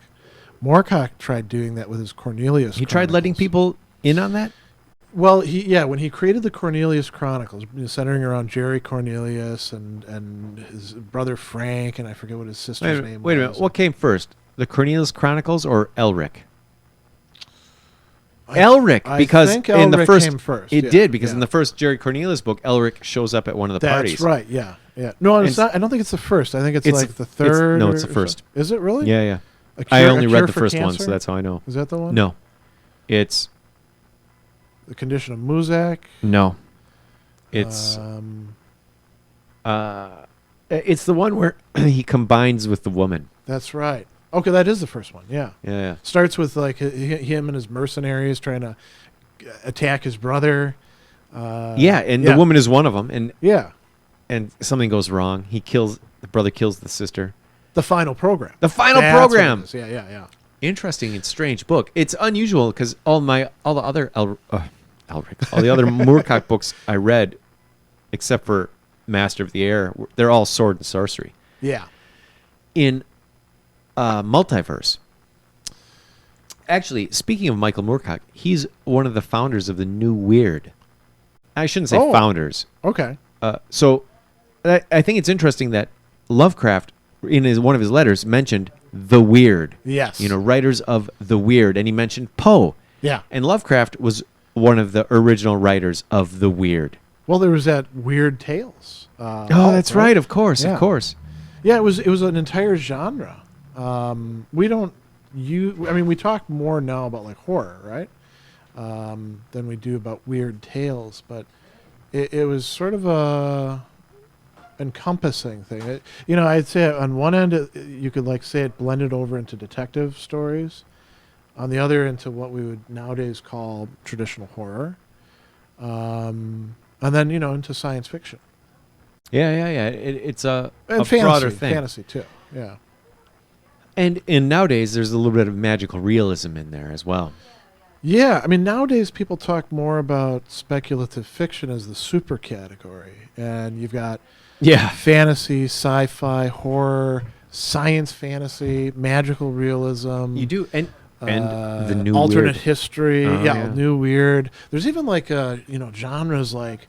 Moorcock tried doing that with his Cornelius He Chronicles. tried letting people in on that? Well, when he created the Cornelius Chronicles, centering around Jerry Cornelius and his brother Frank, and I forget what his sister's name was. Wait a minute. What came first, the Cornelius Chronicles or Elric? Elric, because I think in the first came first. It did, because in the first Jerry Cornelius book, Elric shows up at one of the parties. That's right. Yeah. No, it's not. I don't think it's the first. I think it's like the third. No, it's the first. Is it really? Yeah. I only read the first one, so that's how I know. Is that the one? No, it's The Condition of Muzak. No, it's it's the one where he combines with the woman. That's right. Okay, that is the first one. Yeah. Starts with like him and his mercenaries trying to attack his brother. The woman is one of them, and and something goes wrong. The brother kills the sister. The final program. The final program. Yeah. Interesting and strange book. It's unusual because all the other Moorcock books I read except for Master of the Air, they're all sword and sorcery. Yeah. In Multiverse, actually, speaking of Michael Moorcock, he's one of the founders of the New Weird. I shouldn't say founders. Okay. So I think it's interesting that Lovecraft, in one of his letters, mentioned the weird. Yes. Writers of the weird. And he mentioned Poe. Yeah. And Lovecraft was one of the original writers of the weird. Well, there was that Weird Tales. That's right. Of course. Yeah. Of course. Yeah, it was an entire genre. We talk more now about like horror, right? Than we do about weird tales, but it was sort of a encompassing thing. I'd say on one end you could like say it blended over into detective stories, on the other into what we would nowadays call traditional horror, and then into science fiction. Yeah. It's a fantasy, broader thing. Fantasy too. Yeah. And nowadays there's a little bit of magical realism in there as well. Yeah, I mean, nowadays people talk more about speculative fiction as the super category, and you've got fantasy, sci-fi, horror, science fantasy, magical realism. You do, and the new alternate weird. History, Yeah. new weird. There's even like genres like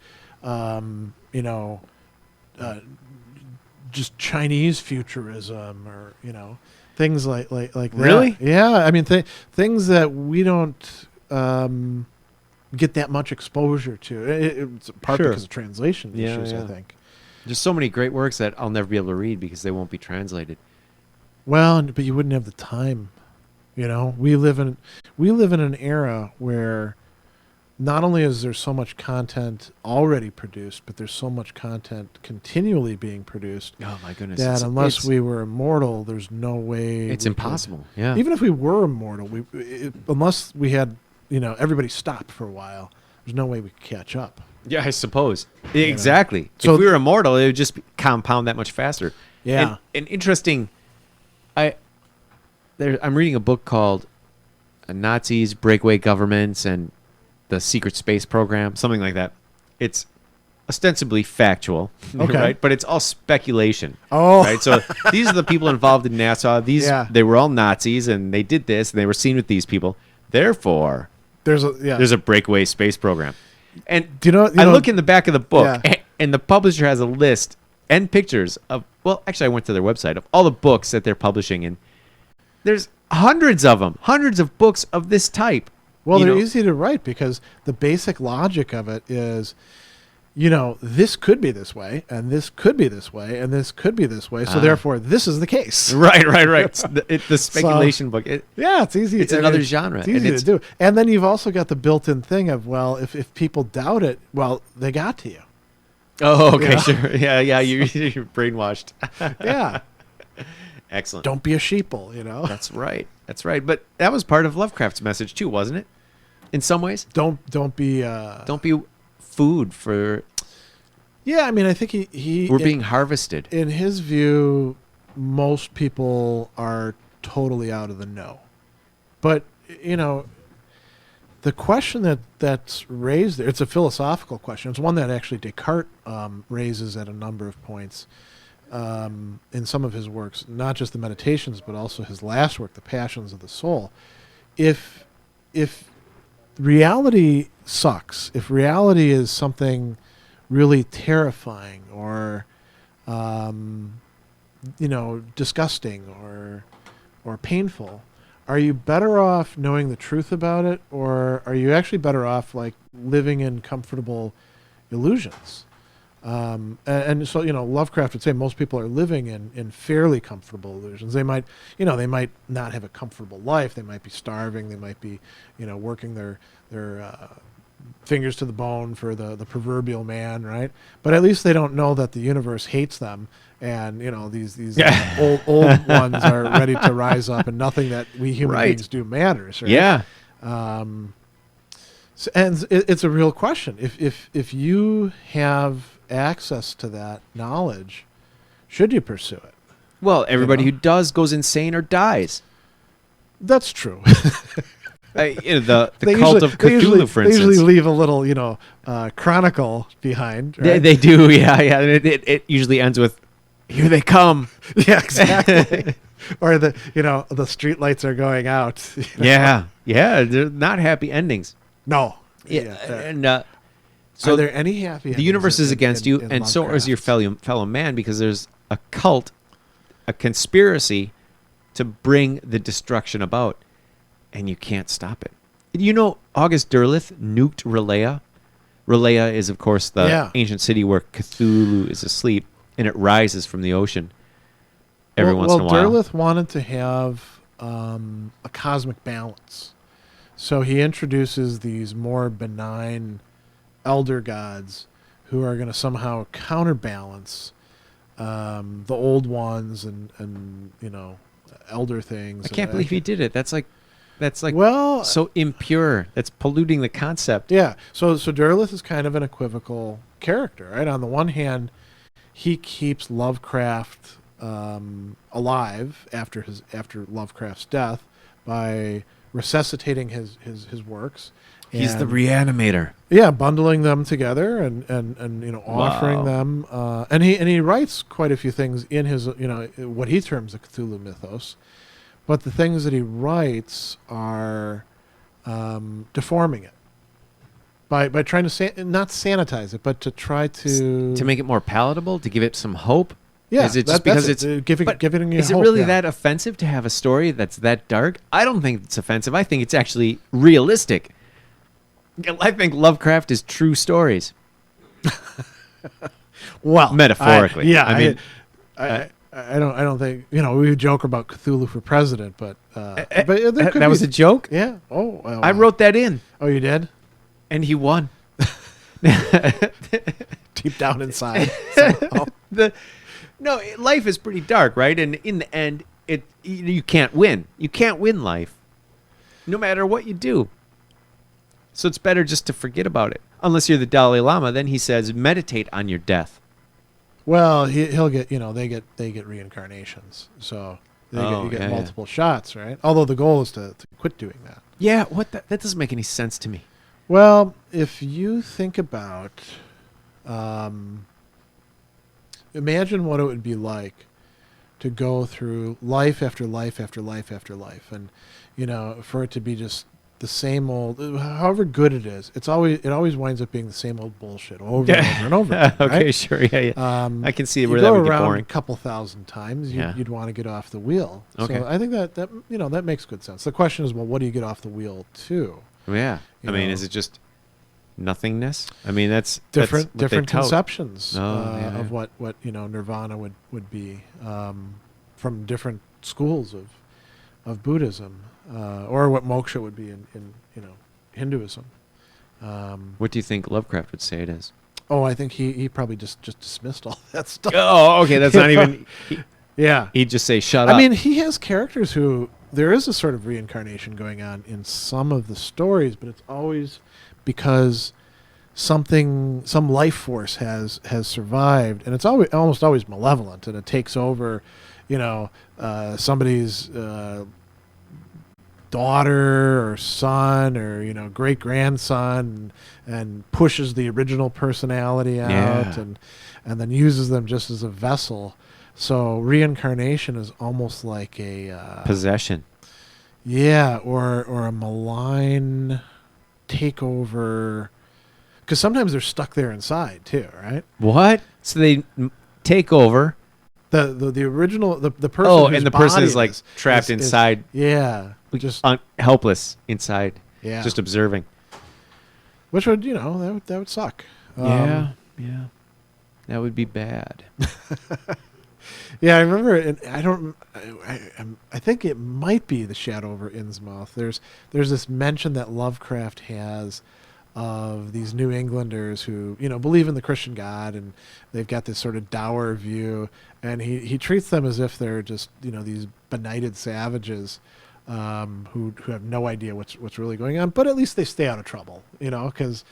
just Chinese futurism, or things like that. Really? Yeah, I mean things that we don't get that much exposure to. It's part because of translation issues, I think. There's so many great works that I'll never be able to read because they won't be translated. Well, but you wouldn't have the time. We live in an era where not only is there so much content already produced, but there's so much content continually being produced. Oh my goodness! That unless we were immortal, there's no way. It's impossible. Yeah. Even if we were immortal, unless we had everybody stopped for a while, there's no way we could catch up. Yeah, I suppose. Exactly. So if we were immortal, it would just compound that much faster. Yeah. And interesting. I'm reading a book called Nazis, Breakaway Governments, and the Secret Space Program, something like that. It's ostensibly factual, right? But it's all speculation. Oh, right. So these are the people involved in NASA. They were all Nazis, and they did this, and they were seen with these people. Therefore, there's a breakaway space program. And do I look in the back of the book, and the publisher has a list and pictures of. Well, actually, I went to their website of all the books that they're publishing, and there's hundreds of them, hundreds of books of this type. Well, they're easy to write because the basic logic of it is, this could be this way, and this could be this way, and this could be this way. So therefore, this is the case. Right. It's the speculation book. It's easy. It's another genre. It's easy to do. And then you've also got the built-in thing of, well, if people doubt it, well, they got to you. Oh, okay, sure. Yeah, you're brainwashed. Yeah. Excellent. Don't be a sheeple, That's right. But that was part of Lovecraft's message too, wasn't it? In some ways. Don't be food for. Yeah, I mean, I think we're being harvested. In his view, most people are totally out of the know. But the question that's raised there, it's a philosophical question. It's one that actually Descartes raises at a number of points. In some of his works, not just the Meditations, but also his last work, The Passions of the Soul. If reality sucks, if reality is something really terrifying or disgusting or painful, are you better off knowing the truth about it, or are you actually better off like living in comfortable illusions? And so Lovecraft would say most people are living in fairly comfortable illusions. They might not have a comfortable life. They might be starving. They might be working their fingers to the bone for the proverbial man, right? But at least they don't know that the universe hates them, and these old ones are ready to rise up, and nothing that we human beings do matters, right? Yeah. And it's a real question. If you have access to that knowledge, should you pursue it? Well, everybody who does goes insane or dies. That's true. The They cult usually- of Cthulhu, for they instance. usually leave a little, chronicle behind. Right? They do, yeah. It usually ends with, "Here they come." Yeah, exactly. Or the street lights are going out. Yeah, they're not happy endings. No. Yeah, Yeah. and So are there any happy? the universe is against you, in and so is your Lovecraft? fellow man, because there's a cult, a conspiracy to bring the destruction about, and you can't stop it. August Derleth nuked R'lyeh. R'lyeh is, of course, the ancient city where Cthulhu is asleep, and it rises from the ocean every once in a while. Derleth wanted to have a cosmic balance, so he introduces these more benign elder gods who are going to somehow counterbalance the old ones and elder things. I can't believe he did it. That's like well, so impure. That's polluting the concept. yeah. So Derleth is kind of an equivocal character, right? On the one hand, he keeps Lovecraft alive after Lovecraft's death by resuscitating his works. He's the and, reanimator. yeah, bundling them together and offering them. And he writes quite a few things in his what he terms the Cthulhu mythos, but the things that he writes are deforming it by trying to not sanitize it, but to try to make it more palatable, to give it some hope. Yeah, is it just because it's giving you is it hope, really yeah. that offensive to have a story that's that dark? I don't think it's offensive. I think it's actually realistic. I think Lovecraft is true stories. Well, metaphorically. I don't think we joke about Cthulhu for president, but there could that was be- a joke. yeah. Oh, well, I wrote that in, Oh, you did? and he won. Deep down inside. somehow. Life is pretty dark, right? And in the end, you can't win. You can't win life, no matter what you do. So it's better just to forget about it. Unless you're the Dalai Lama, then he says meditate on your death. Well, he'll get they get reincarnations, so you get multiple shots, right? Although the goal is to quit doing that. Yeah, that doesn't make any sense to me. Well, if you think about, imagine what it would be like to go through life after life after life after life, and for it to be just the same old, however good it is, it always winds up being the same old bullshit over and over and over again, Okay, right? sure, yeah. I can see where you that go would get around boring. a couple thousand times, Yeah. you'd want to get off the wheel. Okay. So I think that makes good sense. The question is, well, what do you get off the wheel to? Yeah, You I mean, know. is it just nothingness? I mean, that's Different what they tout. conceptions Yeah. of what nirvana would be from different schools of Buddhism, or what moksha would be in Hinduism. What do you think Lovecraft would say it is? Oh, I think he probably just dismissed all that stuff. Oh, okay, that's not even. Yeah. He'd just say, "Shut up." I mean, he has characters who there is a sort of reincarnation going on in some of the stories, but it's always because some life force has survived, and it's almost always malevolent, and it takes over, somebody's daughter or son or great grandson, and pushes the original personality out, Yeah. and then uses them just as a vessel. So reincarnation is almost like a Possession. yeah, or a malign takeover, because sometimes they're stuck there inside too, right? What? So they take over. The original the person. Oh, whose and the person body is like trapped inside, yeah, just helpless inside, yeah, just observing. which would that would suck. Yeah, that would be bad. Yeah, I remember, and I think it might be the Shadow over Innsmouth. There's this mention that Lovecraft has of these New Englanders who believe in the Christian God, and they've got this sort of dour view, and he treats them as if they're just these benighted savages who have no idea what's really going on, but at least they stay out of trouble, because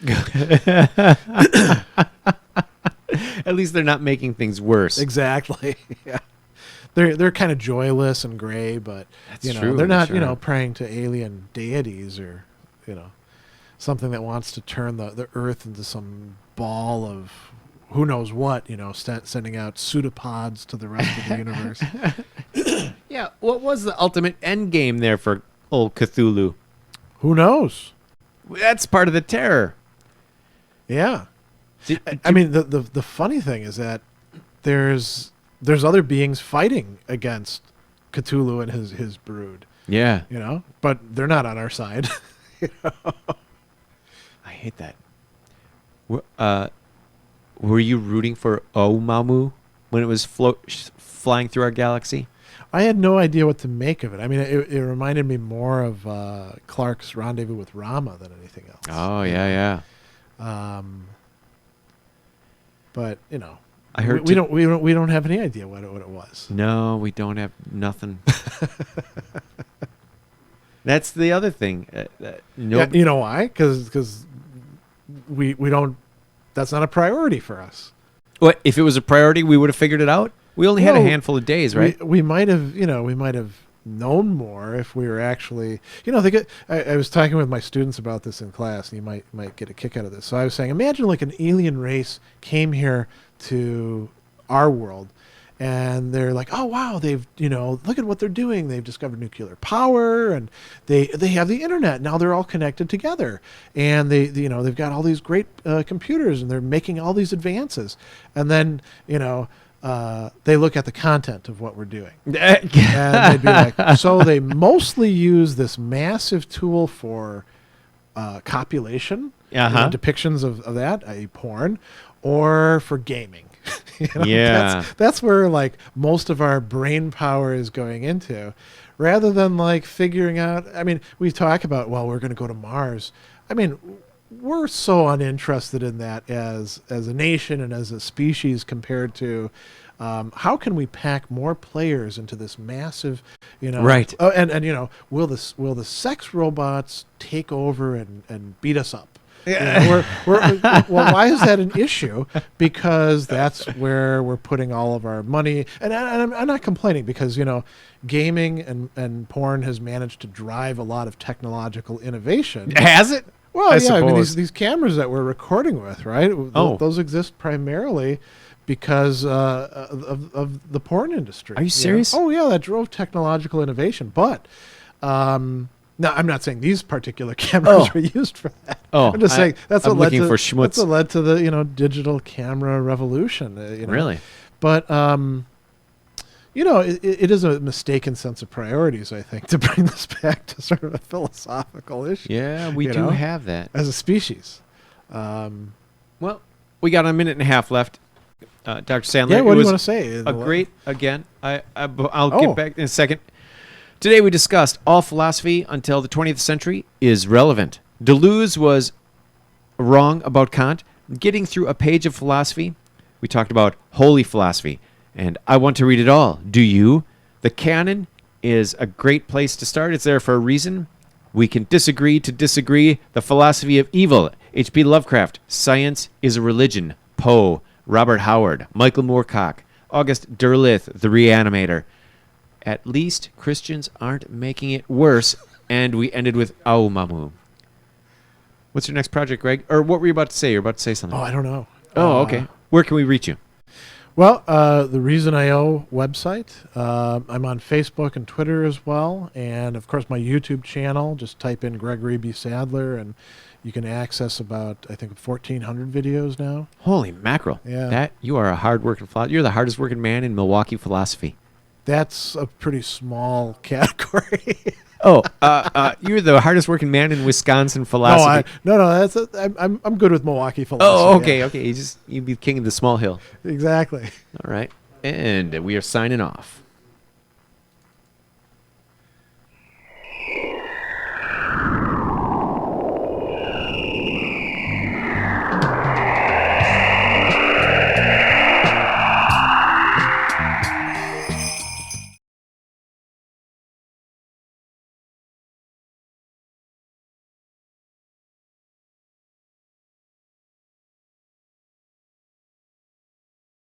At least they're not making things worse. exactly. Yeah. they're kind of joyless and gray, but That's true, they're not sure. praying to alien deities or something that wants to turn the Earth into some ball of who knows what, sending out pseudopods to the rest of the universe. Yeah, what was the ultimate end game there for old Cthulhu? Who knows? That's part of the terror. Yeah. I mean, the funny thing is that there's other beings fighting against Cthulhu and his brood, Yeah. but they're not on our side. I hate that. Were you rooting for Oumuamua when it was flying through our galaxy? I had no idea what to make of it. I mean, it reminded me more of Clark's Rendezvous with Rama than anything else. Oh, yeah. But I heard we don't have any idea what it was. No, we don't have nothing. That's the other thing. Yeah, you know why? Because we don't. That's not a priority for us. What if it was a priority? We would have figured it out. We only had a handful of days, right? We might have, we might have known more if we were actually, I was talking with my students about this in class, and you might get a kick out of this. So I was saying, imagine like an alien race came here to our world, and they're like, oh wow, they've, look at what they're doing. They've discovered nuclear power, and they have the internet. Now they're all connected together, and they've got all these great computers, and they're making all these advances. And then, they look at the content of what we're doing. And they'd be like, so they mostly use this massive tool for copulation, depictions of that, i.e. porn, or for gaming. Yeah. That's where like most of our brain power is going into, rather than like figuring out. I mean, we talk about, well, we're going to go to Mars. I mean, we're so uninterested in that as a nation and as a species compared to how can we pack more players into this massive, right? Oh, and will the sex robots take over and beat us up? Yeah. Well, why is that an issue? Because that's where we're putting all of our money. And I'm not complaining because, gaming and porn has managed to drive a lot of technological innovation. Has it? Well, I I mean, suppose. these cameras that we're recording with, right? Those exist primarily because of the porn industry. Are you serious? Oh, yeah, that drove technological innovation. But now, I'm not saying these particular cameras were used for that. I'm just saying that's what led to the digital camera revolution. Really? But it is a mistaken sense of priorities, I think, to bring this back to sort of a philosophical issue. Yeah, we do have that as a species. Well, we got a minute and a half left. Dr. Sadler, yeah, what do you want to say? I'll get back in a second. Today we discussed all philosophy until the 20th century is relevant. Deleuze was wrong about Kant. Getting through a page of philosophy, we talked about holy philosophy, and I want to read it all. Do you? The canon is a great place to start. It's there for a reason. We can disagree to disagree. The philosophy of evil, H.P. Lovecraft. Science is a religion, Poe. Robert Howard, Michael Moorcock, August Derleth, The Reanimator. At least Christians aren't making it worse. And we ended with Oumuamua. What's your next project, Greg? Or what were you about to say? You're about to say something. Oh, I don't know. Oh, okay. Where can we reach you? Well, the Reason I.O. website. I'm on Facebook and Twitter as well. And, of course, my YouTube channel. Just type in Gregory B. Sadler, and you can access about, I think, 1,400 videos now. Holy mackerel. Yeah. You are a hard-working philosopher. You're the hardest-working man in Milwaukee philosophy. That's a pretty small category. You're the hardest-working man in Wisconsin philosophy. No. I'm good with Milwaukee philosophy. Oh, okay, okay. You'd be king of the small hill. Exactly. All right. And we are signing off.